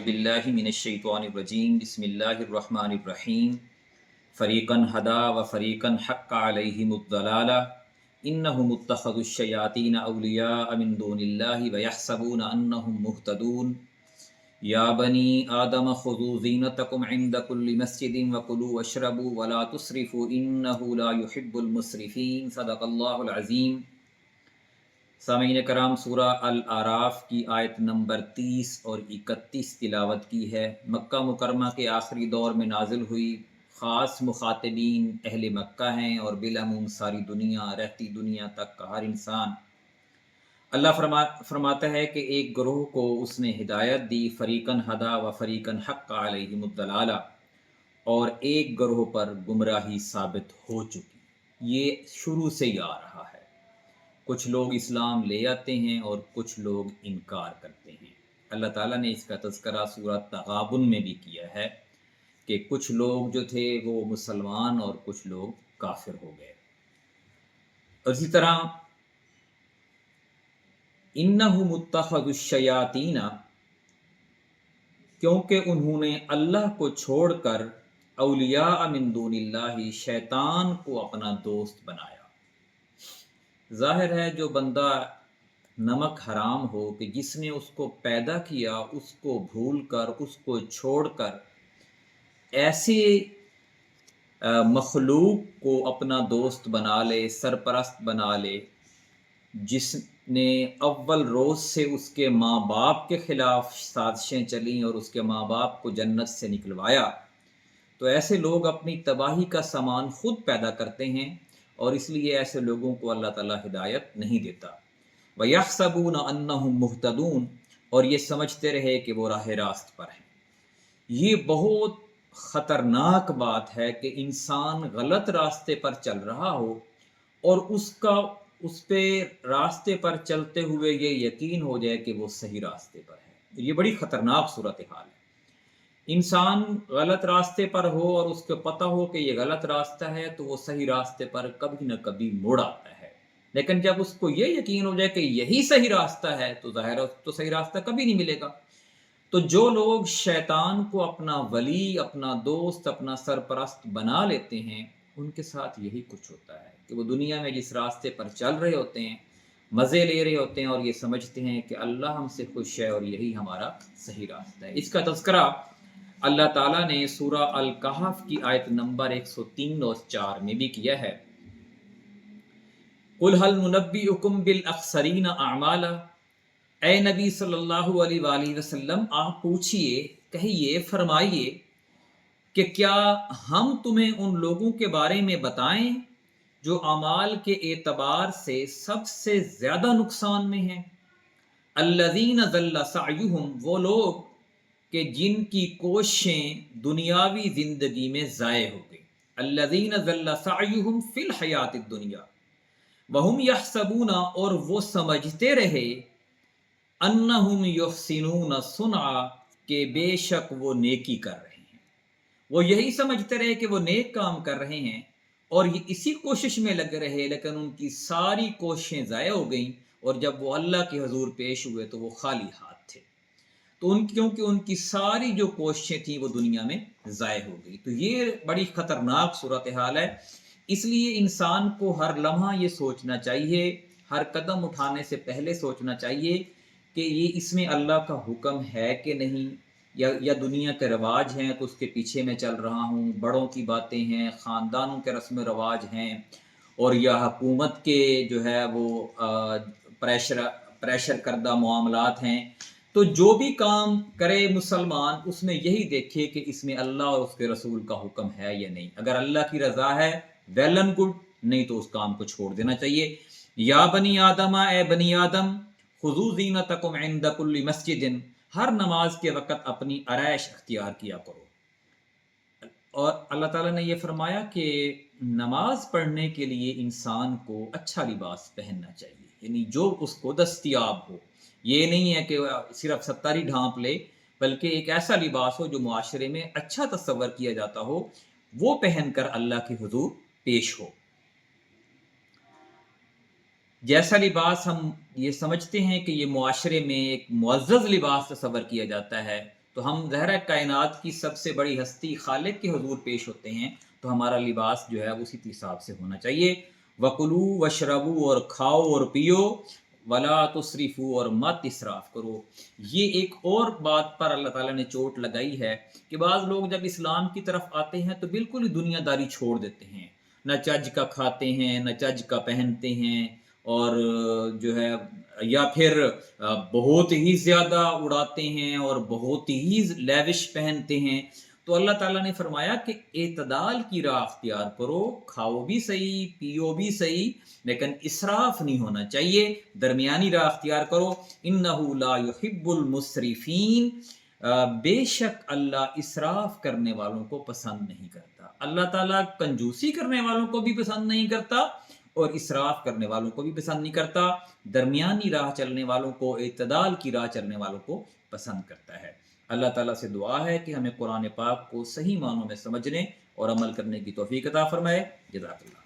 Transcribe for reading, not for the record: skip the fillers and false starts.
बिल्लाहि मिनश्शैतानिर्रजीम बिस्मिल्लाहिर्रहमानिर्रहीम फ़रीक़न हदा व फ़रीक़न हक़्क़ अलैहिमुद्दलाला इन्नहुमुत्तख़ज़ुश्शयातीन औलियाअ मिन दूनिल्लाहि व यहसबून अन्नहुम मुहतदून या बनी आदम ख़ुज़ू ज़ीनतकुम इन्द कुल्लि मस्जिदिन व कुलू वशरबू व ला तुस्रिफ़ू इन्नहु ला युहिब्बुल मुस्रिफ़ीन सदक़ल्लाहुल अज़ीम। सामीन कराम, सूरा अल आराफ की आयत नंबर 30 और 31 तिलावत की है। मक्का मुकरमा के आखिरी दौर में नाजिल हुई, ख़ास मुखातिबीन अहले मक्का हैं और बिलअमूम सारी दुनिया, रहती दुनिया तक का हर इंसान। अल्लाह फरमाता है कि एक ग्रोह को उसने हिदायत दी, फ़रीक़न हदा व फ़रीक़न हक़्क़ अलैहिमुद्दलाला, और एक ग्रोह पर गुमराही साबित हो चुकी। ये शुरू से ही आ रहा है। कुछ लोग इस्लाम ले आते हैं और कुछ लोग इनकार करते हैं। अल्लाह ताला ने इसका तज़किरा सूरह तग़ाबुन में भी किया है कि कुछ लोग जो थे वो मुसलमान और कुछ लोग काफिर हो गए। और इसी तरह इन्नहु मुत्तख़ज़ुश्शयातीना, क्योंकि उन्होंने अल्लाह को छोड़कर औलिया मिन दूनिल्लाहि, शैतान को अपना दोस्त बनाया। ज़ाहिर है जो बंदा नमक हराम हो कि जिसने उसको पैदा किया उसको भूलकर, उसको छोड़कर ऐसे मखलूक को अपना दोस्त बना ले, सरपरस्त बना ले, जिसने अव्वल रोज़ से उसके माँ बाप के ख़िलाफ़ साजिशें चली और उसके माँ बाप को जन्नत से निकलवाया, तो ऐसे लोग अपनी तबाही का सामान खुद पैदा करते हैं और इसलिए ऐसे लोगों को अल्लाह ताला हिदायत नहीं देता। व यहसबून अन्नहुम मुहतदून, और ये समझते रहे कि वो राह रास्त पर हैं। ये बहुत ख़तरनाक बात है कि इंसान गलत रास्ते पर चल रहा हो और उस पे रास्ते पर चलते हुए ये यकीन हो जाए कि वो सही रास्ते पर है। ये बड़ी ख़तरनाक सूरत हाल है। इंसान गलत रास्ते पर हो और उसको पता हो कि ये गलत रास्ता है, तो वो सही रास्ते पर कभी न कभी मुड़ आता है। लेकिन जब उसको ये यकीन हो जाए कि यही सही रास्ता है, तो ज़ाहिर है तो सही रास्ता कभी नहीं मिलेगा। तो जो लोग शैतान को अपना वली, अपना दोस्त, अपना सरपरस्त बना लेते हैं, उनके साथ यही कुछ होता है कि वो दुनिया में जिस रास्ते पर चल रहे होते हैं, मज़े ले रहे होते हैं और ये समझते हैं कि अल्लाह हमसे खुश है और यही हमारा सही रास्ता है। इसका तज़किरा अल्लाह ताला ने सूरा अल कहफ की आयत नंबर 103 और 4 में भी किया है। कुल हल नुनब्बिउकुम बिल अखसरीन अमाला, ए नबी सल्लल्लाहु अलैहि वसल्लम, आप पूछिए, कहिए, फरमाइए कि क्या हम तुम्हें उन लोगों के बारे में बताएं जो अमाल के एतबार से सबसे ज्यादा नुकसान में हैं। अल्लज़ीन ज़ल्ला सअयुहुम, वो लोग कि जिनकी कोशिशें दुनियावी जिंदगी में ज़ाय हो गई। अल्लज़ीन ज़ल्ला सअयुहुम फ़िल हयातिद दुनिया वहुम यहसबूना, और वो समझते रहे, अन्नहुम युहसिनून सुनआ, के बेशक वो नेकी कर रहे हैं। वो यही समझते रहे कि वो नेक काम कर रहे हैं और ये इसी कोशिश में लगे रहे, लेकिन उनकी सारी कोशिशें ज़ाय हो गईं और जब वो अल्लाह के हजूर पेश हुए तो वो खाली हाथ थे। तो क्योंकि उनकी सारी जो कोशिशें थी वो दुनिया में ज़ाय हो गई। तो ये बड़ी ख़तरनाक सूरत हाल है। इसलिए इंसान को हर लम्हा ये सोचना चाहिए, हर कदम उठाने से पहले सोचना चाहिए कि ये इसमें अल्लाह का हुक्म है कि नहीं, या दुनिया के रवाज हैं तो उसके पीछे मैं चल रहा हूँ, बड़ों की बातें हैं, ख़ानदानों के रस्म रवाज हैं, और या हुकूमत के जो है वो प्रेशर करदा मामलात हैं। तो जो भी काम करे मुसलमान, उसमें यही देखे कि इसमें अल्लाह और उसके रसूल का हुक्म है या नहीं। अगर अल्लाह की रज़ा है, वेल एंड गुड, नहीं तो उस काम को छोड़ देना चाहिए। या बनी आदमा, ए बनी आदम, खुज़ू ज़ीनतकुम इंद कुल्लि मस्जिदिन, हर नमाज के वक़्त अपनी आराइश अख्तियार किया करो। और अल्लाह ताला ने यह फरमाया कि नमाज पढ़ने के लिए इंसान को अच्छा लिबास पहनना चाहिए, यानी जो उसको दस्तयाब हो। ये नहीं है कि सिर्फ सत्तारी ढांप ले, बल्कि एक ऐसा लिबास हो जो मुआशरे में अच्छा तस्वर किया जाता हो, वो पहनकर अल्लाह के हुजूर पेश हो। जैसा लिबास हम ये समझते हैं कि ये मुआशरे में एक मुअज़्ज़ज़ लिबास तस्वर किया जाता है, تو ہم ظاہر کائنات کی سب سے بڑی ہستی خالق کے حضور پیش ہوتے ہیں، تو ہمارا لباس جو ہے اسی حساب سے ہونا چاہیے۔ وَكُلُوا وَاشْرَبُوا، اور کھاؤ اور پیو، وَلَا تُسْرِفُوا، اور مت اسراف کرو۔ یہ ایک اور بات پر اللہ تعالیٰ نے چوٹ لگائی ہے کہ بعض لوگ جب اسلام کی طرف آتے ہیں تو بالکل ہی دنیا داری چھوڑ دیتے ہیں، نہ چج کا کھاتے ہیں نہ چج کا پہنتے ہیں، اور جو ہے یا پھر بہت ہی زیادہ اڑاتے ہیں اور بہت ہی لیوش پہنتے ہیں۔ تو اللہ تعالیٰ نے فرمایا کہ اعتدال کی راہ اختیار کرو، کھاؤ بھی صحیح پیو بھی صحیح، لیکن اسراف نہیں ہونا چاہیے، درمیانی راہ اختیار کرو۔ انہ لا یحب المسرفین، بے شک اللہ اسراف کرنے والوں کو پسند نہیں کرتا۔ اللہ تعالیٰ کنجوسی کرنے والوں کو بھی پسند نہیں کرتا اور اسراف کرنے والوں کو بھی پسند نہیں کرتا، درمیانی راہ چلنے والوں کو، اعتدال کی راہ چلنے والوں کو پسند کرتا ہے۔ اللہ تعالیٰ سے دعا ہے کہ ہمیں قرآن پاک کو صحیح معنوں میں سمجھنے اور عمل کرنے کی توفیق عطا فرمائے۔ جزاک اللہ۔